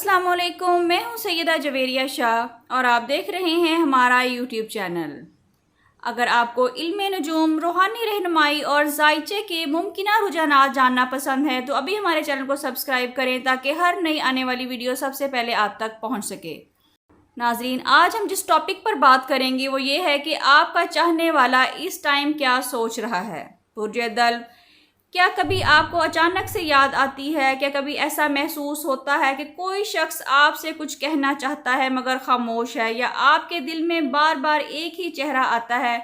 अस्सलाम वालेकुम, मैं हूं सैयदा जवेरिया शाह और आप देख रहे हैं हमारा यूट्यूब चैनल। अगर आपको इल्म नजूम, रूहानी रहनुमाई और जायचे के मुमकिना रुझानात जानना पसंद है तो अभी हमारे चैनल को सब्सक्राइब करें ताकि हर नई आने वाली वीडियो सबसे पहले आप तक पहुंच सके। नाजरीन, आज हम जिस टॉपिक पर बात करेंगे वो ये है कि आपका चाहने वाला इस टाइम क्या सोच रहा है। बुर्ज दल्व, क्या कभी आपको अचानक से याद आती है, क्या कभी ऐसा महसूस होता है कि कोई शख्स आपसे कुछ कहना चाहता है मगर खामोश है, या आपके दिल में बार बार एक ही चेहरा आता है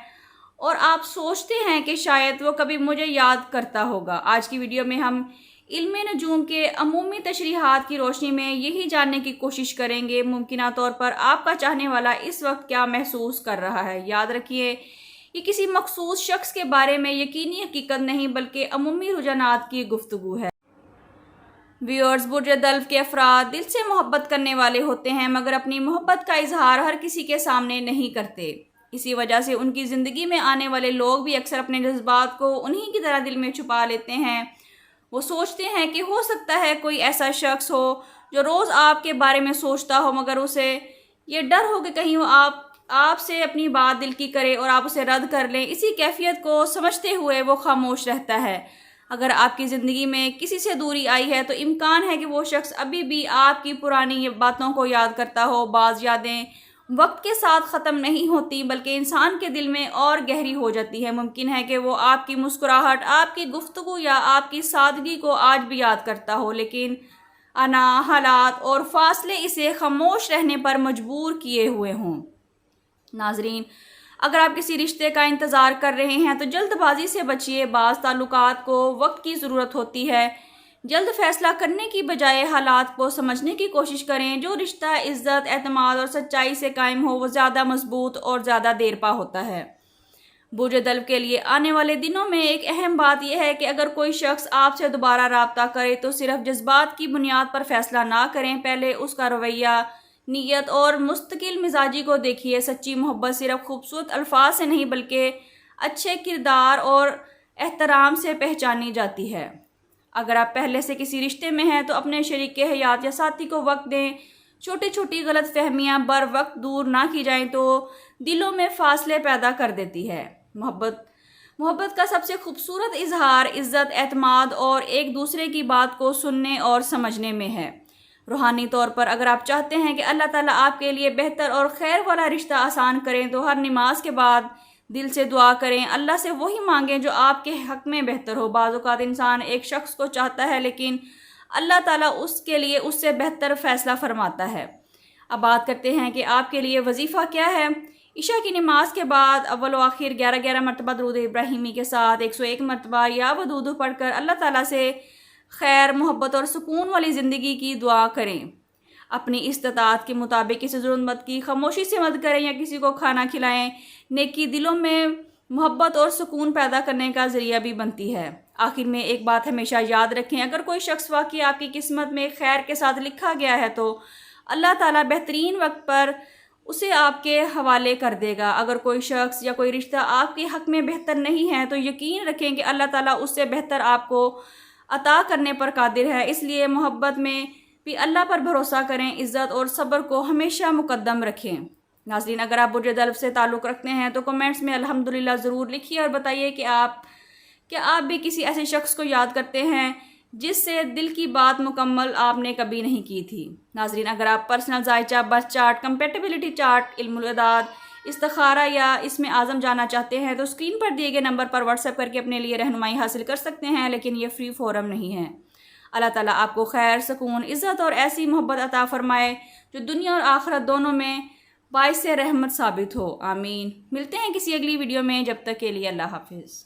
और आप सोचते हैं कि शायद वो कभी मुझे याद करता होगा। आज की वीडियो में हम इल्म नजूम के अमूमी तशरीहात की रोशनी में यही जानने की कोशिश करेंगे मुमकिना तौर पर आपका चाहने वाला इस वक्त क्या महसूस कर रहा है। याद रखिए, ये किसी मखसूस शख्स के बारे में यकीनी हकीकत नहीं बल्कि अमूमी रुझानात की गुफ्तगू है। व्यूअर्स, बुर्ज दल्व के अफराद दिल से मोहब्बत करने वाले होते हैं मगर अपनी मोहब्बत का इजहार हर किसी के सामने नहीं करते। इसी वजह से उनकी ज़िंदगी में आने वाले लोग भी अक्सर अपने जज्बात को उन्हीं की तरह दिल में छुपा लेते हैं। वो सोचते हैं कि हो सकता है कोई ऐसा शख्स हो जो रोज़ आपके बारे में सोचता हो मगर उसे ये डर हो कि कहीं वो आपसे अपनी बात दिल की करे और आप उसे रद्द कर लें। इसी कैफियत को समझते हुए वो खामोश रहता है। अगर आपकी ज़िंदगी में किसी से दूरी आई है तो इम्कान है कि वो शख्स अभी भी आपकी पुरानी बातों को याद करता हो। बाज़ यादें वक्त के साथ ख़त्म नहीं होती बल्कि इंसान के दिल में और गहरी हो जाती है। मुमकिन है कि वो आपकी मुस्कुराहट, आपकी गुफ्तगू या आपकी सादगी को आज भी याद करता हो, लेकिन अना, हालात और फासले इसे खामोश रहने पर मजबूर किए हुए हों। नाजरीन, अगर आप किसी रिश्ते का इंतज़ार कर रहे हैं तो जल्दबाजी से बचिए। बाज़ ताल्लुकात को वक्त की ज़रूरत होती है। जल्द फैसला करने की बजाय हालात को समझने की कोशिश करें। जो रिश्ता इज़्ज़त, एतमाद और सच्चाई से कायम हो वो ज़्यादा मजबूत और ज़्यादा देरपा होता है। बुर्ज दल्व के लिए आने वाले दिनों में एक अहम बात यह है कि अगर कोई शख्स आपसे दोबारा राब्ता करे तो सिर्फ जज्बात की बुनियाद पर फैसला ना करें। पहले उसका रवैया, नीयत और मुस्तकिल मिजाजी को देखिए। सच्ची मोहब्बत सिर्फ खूबसूरत अल्फाज से नहीं बल्कि अच्छे किरदार और एहतराम से पहचानी जाती है। अगर आप पहले से किसी रिश्ते में हैं तो अपने शरीक हयात या साथी को वक्त दें। छोटी छोटी गलत फहमियाँ बर वक्त दूर ना की जाएं तो दिलों में फासले पैदा कर देती है। मोहब्बत का सबसे खूबसूरत इजहार इज़्ज़त, एतमाद और एक दूसरे की बात को सुनने और समझने में है। रूहानी तौर पर अगर आप चाहते हैं कि अल्लाह ताला आपके लिए बेहतर और खैर वाला रिश्ता आसान करें तो हर नमाज के बाद दिल से दुआ करें। अल्लाह से वही मांगें जो आपके हक़ में बेहतर हो। बाज़ औक़ात इंसान एक शख्स को चाहता है लेकिन अल्लाह ताला उसके लिए उससे बेहतर फ़ैसला फरमाता है। अब बात करते हैं कि आपके लिए वजीफ़ा क्या है। इशा की नमाज के बाद अव्वल व आखिर 11-11 मरतबा दरूद इब्राहिमी के साथ 101 मरतबा या वदूद पढ़कर अल्लाह ताला से खैर, मोहब्बत और सुकून वाली ज़िंदगी की दुआ करें। अपनी इस्तात के मुताबिक किसी ज़रूरतमंद की खामोशी से मदद करें या किसी को खाना खिलाएं। नेकी दिलों में मोहब्बत और सुकून पैदा करने का ज़रिया भी बनती है। आखिर में एक बात हमेशा याद रखें, अगर कोई शख्स वाकई आपकी किस्मत में खैर के साथ लिखा गया है तो अल्लाह ताला बेहतरीन वक्त पर उसे आपके हवाले कर देगा। अगर कोई शख्स या कोई रिश्ता आपके हक़ में बेहतर नहीं है तो यकीन रखें कि अल्लाह ताला उससे बेहतर आपको अता करने पर कादिर है। इसलिए मोहब्बत में भी अल्लाह पर भरोसा करें। इज़्ज़त और सब्र को हमेशा मुकद्दम रखें। नाज़रीन, अगर आप बुर्ज दल्व से ताल्लुक़ रखते हैं तो कमेंट्स में अल्हम्दुलिल्लाह ज़रूर लिखिए और बताइए कि आप भी किसी ऐसे शख्स को याद करते हैं जिससे दिल की बात मुकम्मल आपने कभी नहीं की थी। नाज़रीन, अगर आप पर्सनल जायचा, बर्थ चार्ट, कंपेटिबिलिटी चार्ट, इल्मुल अदाद, इस्तिखारा या इसमें आज़म जाना चाहते हैं तो स्क्रीन पर दिए गए नंबर पर व्हाट्सएप करके अपने लिए रहनुमाई हासिल कर सकते हैं, लेकिन ये फ्री फोरम नहीं है। अल्लाह ताला आपको खैर, सुकून, इज़्ज़त और ऐसी मोहब्बत अता फरमाए जो दुनिया और आखिरत दोनों में बाइस रहमत साबित हो। आमीन। मिलते हैं किसी अगली वीडियो में, जब तक के लिए अल्लाह हाफिज़।